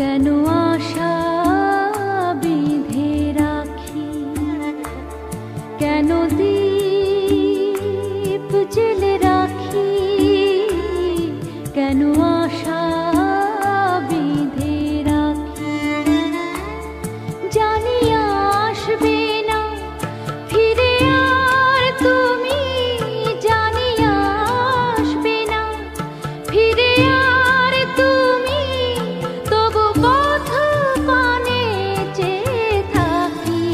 কেন আশা বেঁধে রাখি, কেন দীপ জেলে রাখি, কেন আশা বেঁধে রাখি। জানি আসবে না ফিরে আর তুমি, জানি আসবে না ফিরে আর তুমি, তবু পথ পানে চেয়ে থাকি।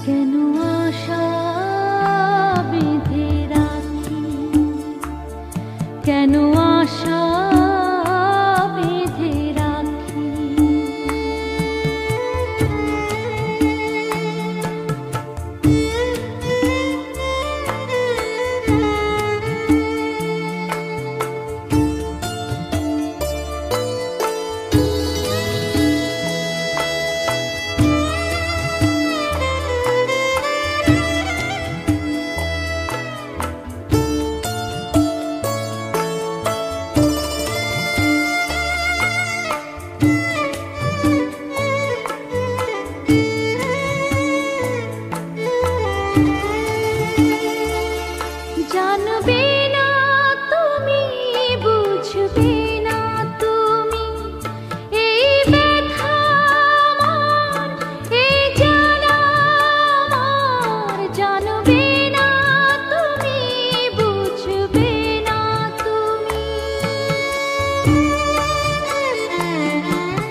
কেন আশা বেঁধে রাখি, কেন আশা বেঁধে রাখি। জানবে না তুমি, বুঝবে না তুমি, এই ব্যথা আমার, এই জ্বালা আমার। জানবে না তুমি, বুঝবে না তুমি,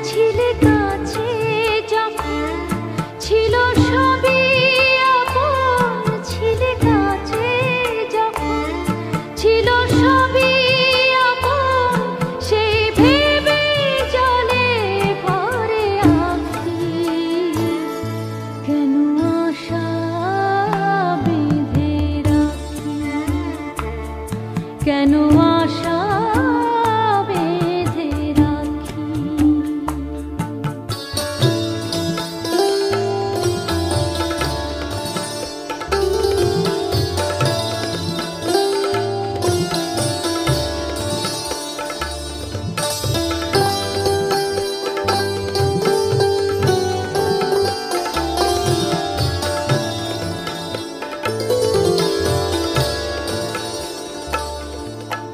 ছিলে কাছে যখন ছিল সবই আপন, ছিলে কাছে যখন ছিল সবই আপন, সেই ভেবে জলে ভরে আঁখি। কেন আশা বেঁধে রাখি, কেন আশা বেঁধে রাখি।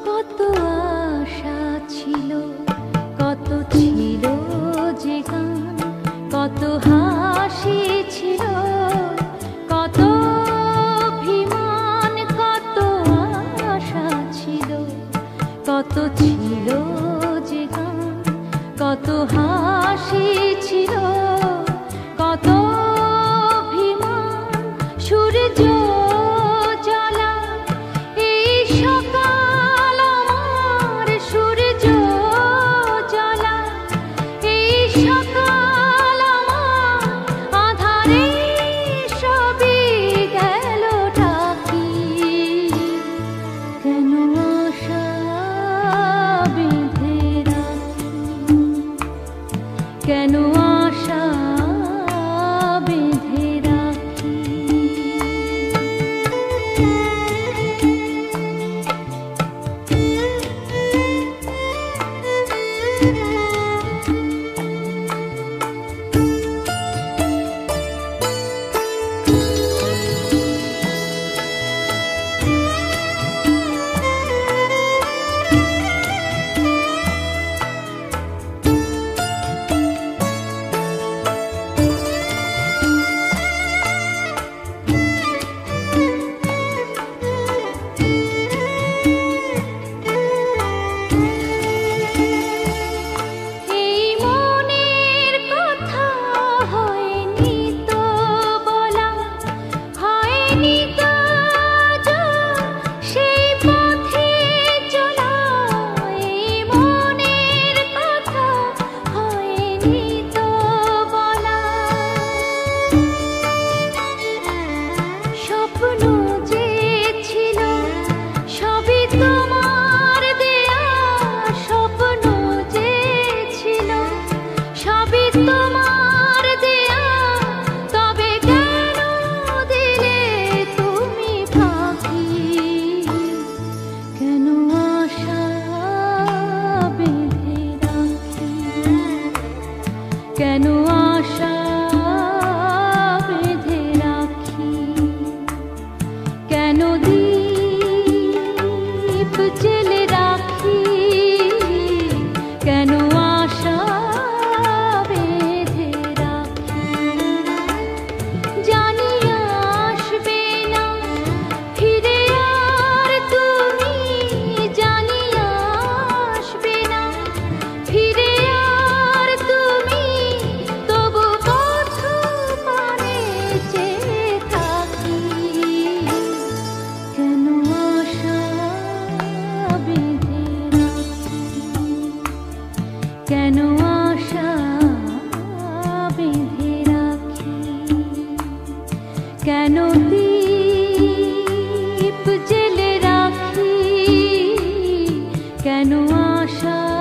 কত আশা ছিল, কত ছিল যে গান, কত হাসি ছিল, কত অভিমান, কত আশা ছিল, কত ছিল যে গান, কত হাসি ছিল, কত অভিমান। সূর্য জ্বালা এই সকাল আমার, সূর্য জ্বালা এই সকাল আমার, আধারে সবই গেল ঢাকি। কেন আশা বেঁধে রাখি, কেন আশা আশা